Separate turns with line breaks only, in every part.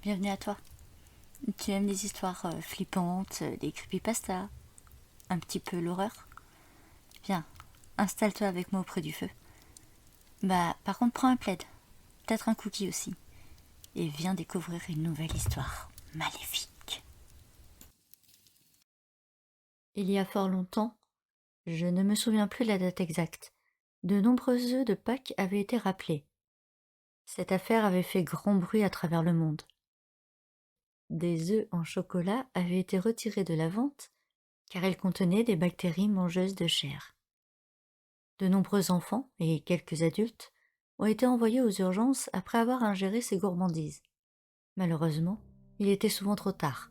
Bienvenue à toi. Tu aimes les histoires flippantes, les creepypastas, un petit peu l'horreur? Viens, installe-toi avec moi auprès du feu. Par contre, prends un plaid, peut-être un cookie aussi, et viens découvrir une nouvelle histoire maléfique. Il y a fort longtemps, je ne me souviens plus la date exacte, de nombreux œufs de Pâques avaient été rappelés. Cette affaire avait fait grand bruit à travers le monde. Des œufs en chocolat avaient été retirés de la vente car elles contenaient des bactéries mangeuses de chair. De nombreux enfants, et quelques adultes, ont été envoyés aux urgences après avoir ingéré ces gourmandises. Malheureusement, il était souvent trop tard.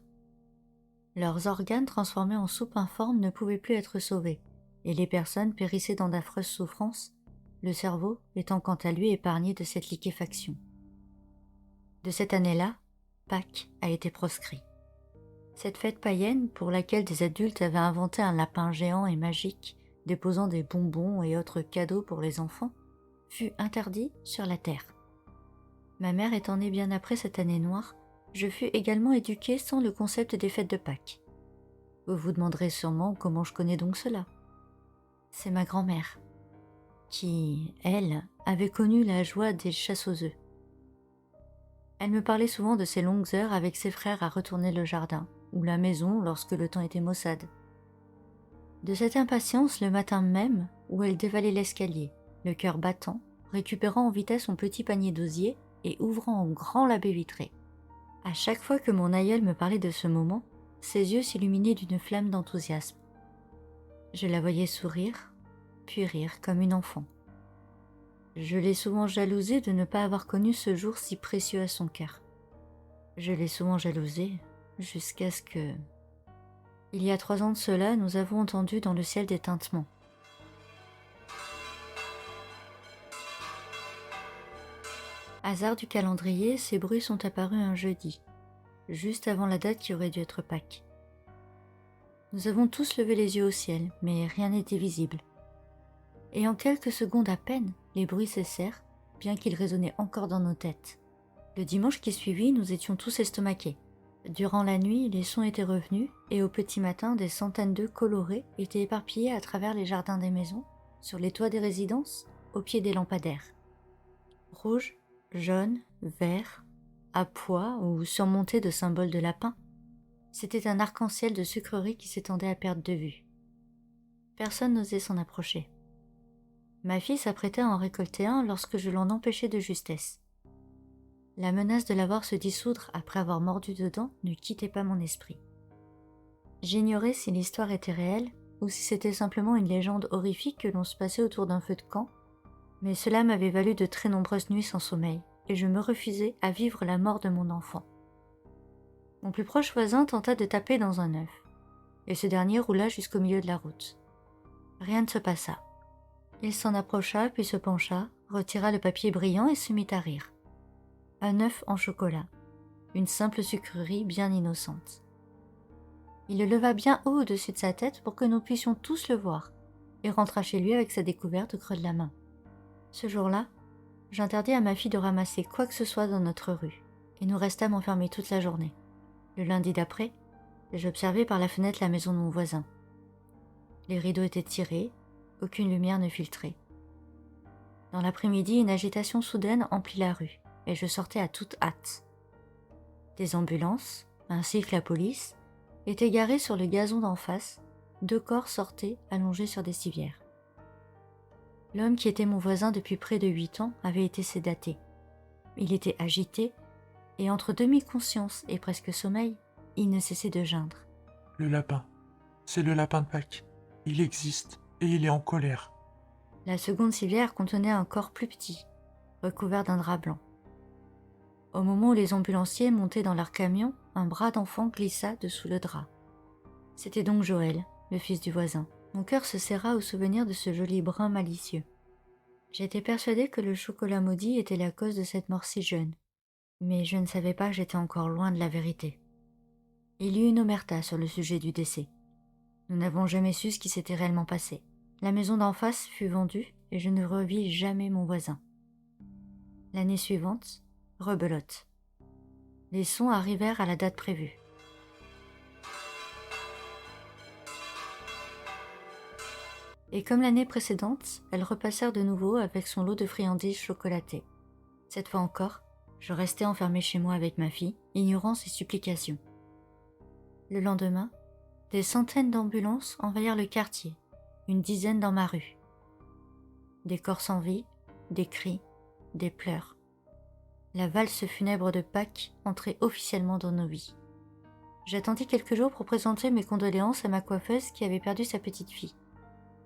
Leurs organes transformés en soupe informe ne pouvaient plus être sauvés, et les personnes périssaient dans d'affreuses souffrances, le cerveau étant quant à lui épargné de cette liquéfaction. De cette année-là, Pâques a été proscrit. Cette fête païenne, pour laquelle des adultes avaient inventé un lapin géant et magique, déposant des bonbons et autres cadeaux pour les enfants, fut interdit sur la terre. Ma mère étant née bien après cette année noire, je fus également éduquée sans le concept des fêtes de Pâques. Vous vous demanderez sûrement comment je connais donc cela. C'est ma grand-mère, qui, elle, avait connu la joie des chasses aux œufs. Elle me parlait souvent de ses longues heures avec ses frères à retourner le jardin, ou la maison lorsque le temps était maussade. De cette impatience le matin même où elle dévalait l'escalier, le cœur battant, récupérant en vitesse son petit panier d'osier et ouvrant en grand la baie vitrée. À chaque fois que mon aïeul me parlait de ce moment, ses yeux s'illuminaient d'une flamme d'enthousiasme. Je la voyais sourire, puis rire comme une enfant. Je l'ai souvent jalousée de ne pas avoir connu ce jour si précieux à son cœur. Je l'ai souvent jalousée jusqu'à ce que... Il y a 3 ans de cela, nous avons entendu dans le ciel des tintements. Hasard du calendrier, ces bruits sont apparus un jeudi, juste avant la date qui aurait dû être Pâques. Nous avons tous levé les yeux au ciel, mais rien n'était visible. Et en quelques secondes à peine, les bruits cessèrent, bien qu'ils résonnaient encore dans nos têtes. Le dimanche qui suivit, nous étions tous estomaqués. Durant la nuit, les sons étaient revenus, et au petit matin, des centaines d'œufs colorés étaient éparpillés à travers les jardins des maisons, sur les toits des résidences, au pied des lampadaires. Rouges, jaunes, verts, à pois ou surmontés de symboles de lapin, c'était un arc-en-ciel de sucreries qui s'étendait à perte de vue. Personne n'osait s'en approcher. Ma fille s'apprêtait à en récolter un lorsque je l'en empêchai de justesse. La menace de la voir se dissoudre après avoir mordu dedans ne quittait pas mon esprit. J'ignorais si l'histoire était réelle ou si c'était simplement une légende horrifique que l'on se passait autour d'un feu de camp, mais cela m'avait valu de très nombreuses nuits sans sommeil et je me refusais à vivre la mort de mon enfant. Mon plus proche voisin tenta de taper dans un œuf, et ce dernier roula jusqu'au milieu de la route. Rien ne se passa. Il s'en approcha puis se pencha, retira le papier brillant et se mit à rire. Un œuf en chocolat, une simple sucrerie bien innocente. Il le leva bien haut au-dessus de sa tête pour que nous puissions tous le voir, et rentra chez lui avec sa découverte au creux de la main. Ce jour-là, j'interdis à ma fille de ramasser quoi que ce soit dans notre rue, et nous restâmes enfermés toute la journée. Le lundi d'après, j'observai par la fenêtre la maison de mon voisin. Les rideaux étaient tirés, aucune lumière ne filtrait. Dans l'après-midi, une agitation soudaine emplit la rue, et je sortais à toute hâte. Des ambulances, ainsi que la police, étaient garés sur le gazon d'en face, 2 corps sortaient allongés sur des civières. L'homme qui était mon voisin depuis près de 8 ans avait été sédaté. Il était agité, et entre demi-conscience et presque sommeil, il ne cessait de geindre.
Le lapin. C'est le lapin de Pâques. Il existe et il est en colère.
La seconde civière contenait un corps plus petit, recouvert d'un drap blanc. Au moment où les ambulanciers montaient dans leur camion, un bras d'enfant glissa dessous le drap. C'était donc Joël, le fils du voisin. Mon cœur se serra au souvenir de ce joli brun malicieux. J'étais persuadée que le chocolat maudit était la cause de cette mort si jeune, mais je ne savais pas que j'étais encore loin de la vérité. Il y eut une omerta sur le sujet du décès. Nous n'avons jamais su ce qui s'était réellement passé. La maison d'en face fut vendue et je ne revis jamais mon voisin. L'année suivante, rebelote. Les sons arrivèrent à la date prévue. Et comme l'année précédente, elles repassèrent de nouveau avec son lot de friandises chocolatées. Cette fois encore, je restais enfermée chez moi avec ma fille, ignorant ses supplications. Le lendemain, des centaines d'ambulances envahirent le quartier, une dizaine dans ma rue. Des corps sans vie, des cris, des pleurs. La valse funèbre de Pâques entrait officiellement dans nos vies. J'attendis quelques jours pour présenter mes condoléances à ma coiffeuse qui avait perdu sa petite fille.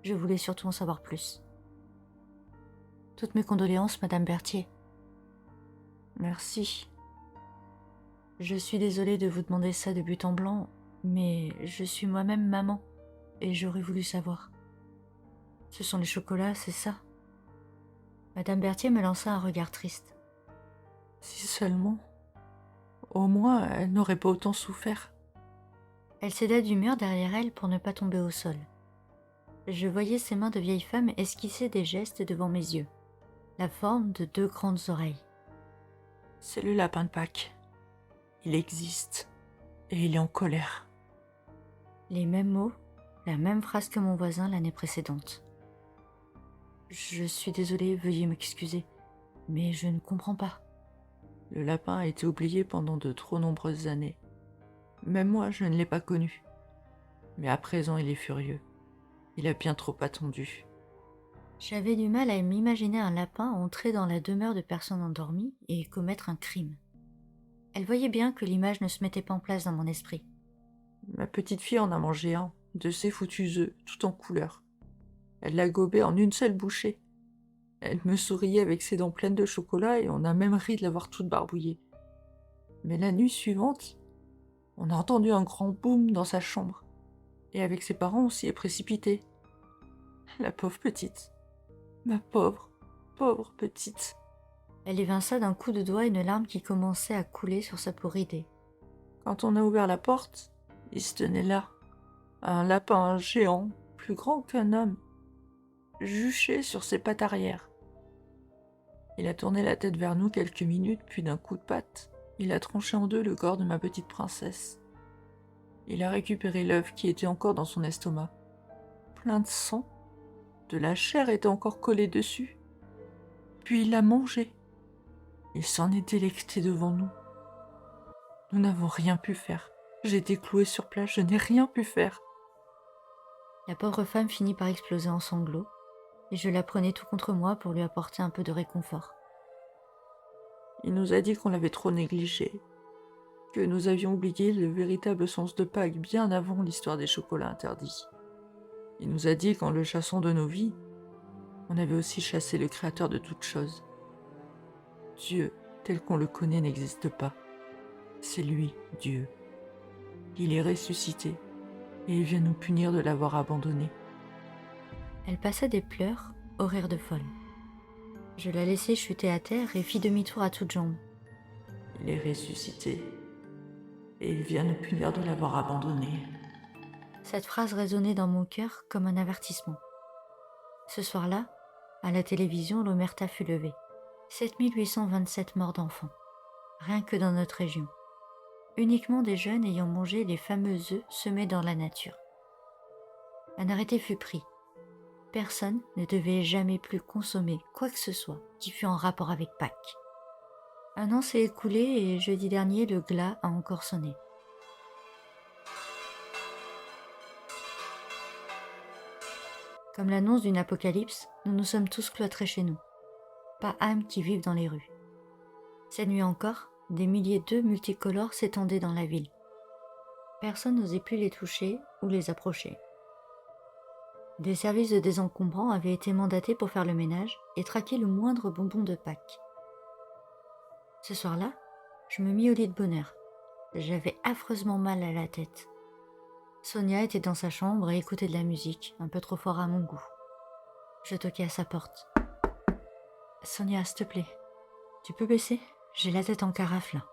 Je voulais surtout en savoir plus. Toutes mes condoléances, Madame Berthier. Merci. Je suis désolée de vous demander ça de but en blanc, mais je suis moi-même maman, et j'aurais voulu savoir. Ce sont les chocolats, c'est ça? Madame Berthier me lança un regard triste.
Si seulement. Au moins, elle n'aurait pas autant souffert.
Elle céda du mur derrière elle pour ne pas tomber au sol. Je voyais ses mains de vieille femme esquisser des gestes devant mes yeux, la forme de 2 grandes oreilles.
C'est le lapin de Pâques. Il existe. Et il est en colère.
Les mêmes mots, la même phrase que mon voisin l'année précédente. Je suis désolée, veuillez m'excuser, mais je ne comprends pas.
Le lapin a été oublié pendant de trop nombreuses années. Même moi, je ne l'ai pas connu. Mais à présent, il est furieux. Il a bien trop attendu.
J'avais du mal à m'imaginer un lapin entrer dans la demeure de personnes endormies et commettre un crime. Elle voyait bien que l'image ne se mettait pas en place dans mon esprit.
Ma petite fille en a mangé un, de ces foutus œufs, tout en couleur. Elle l'a gobé en une seule bouchée. Elle me souriait avec ses dents pleines de chocolat et on a même ri de l'avoir toute barbouillée. Mais la nuit suivante, on a entendu un grand boum dans sa chambre. Et avec ses parents, on s'y est précipité. La pauvre petite. Ma pauvre, pauvre petite.
Elle évinça d'un coup de doigt une larme qui commençait à couler sur sa peau ridée.
Quand on a ouvert la porte, il se tenait là. Un lapin géant, plus grand qu'un homme, juché sur ses pattes arrière. Il a tourné la tête vers nous quelques minutes, puis d'un coup de patte, il a tranché en deux le corps de ma petite princesse. Il a récupéré l'œuf qui était encore dans son estomac. Plein de sang. De la chair était encore collée dessus. Puis il l'a mangé. Il s'en est délecté devant nous. Nous n'avons rien pu faire. J'ai été clouée sur place, je n'ai rien pu faire.
La pauvre femme finit par exploser en sanglots, et je la prenais tout contre moi pour lui apporter un peu de réconfort.
Il nous a dit qu'on l'avait trop négligé, que nous avions oublié le véritable sens de Pâques bien avant l'histoire des chocolats interdits. Il nous a dit qu'en le chassant de nos vies, on avait aussi chassé le créateur de toutes choses. Dieu, tel qu'on le connaît, n'existe pas. C'est lui, Dieu. Il est ressuscité, et il vient nous punir de l'avoir abandonné.
Elle passa des pleurs au rire de folle. Je la laissai chuter à terre et fis demi-tour à toutes jambes.
Il est ressuscité, et il vient nous punir de l'avoir abandonné.
Cette phrase résonnait dans mon cœur comme un avertissement. Ce soir-là, à la télévision, l'omerta fut levée. 7827 morts d'enfants, rien que dans notre région. Uniquement des jeunes ayant mangé les fameux œufs semés dans la nature. Un arrêté fut pris. Personne ne devait jamais plus consommer quoi que ce soit qui fût en rapport avec Pâques. Un an s'est écoulé et jeudi dernier, le glas a encore sonné. Comme l'annonce d'une apocalypse, nous nous sommes tous cloîtrés chez nous. Pas âme qui vive dans les rues. Cette nuit encore, des milliers d'œufs multicolores s'étendaient dans la ville. Personne n'osait plus les toucher ou les approcher. Des services de désencombrants avaient été mandatés pour faire le ménage et traquer le moindre bonbon de Pâques. Ce soir-là, je me mis au lit de bonne heure. J'avais affreusement mal à la tête. Sonia était dans sa chambre et écoutait de la musique, un peu trop fort à mon goût. Je toquai à sa porte. « Sonia, s'il te plaît, tu peux baisser ? J'ai la tête en carafe là. »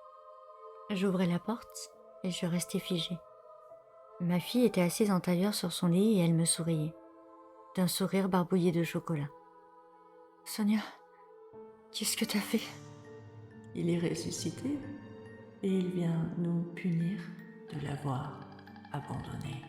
J'ouvrais la porte et je restais figée. Ma fille était assise en tailleur sur son lit et elle me souriait, d'un sourire barbouillé de chocolat. « Sonia, qu'est-ce que t'as fait ?»
Il est ressuscité, et il vient nous punir de l'avoir abandonné.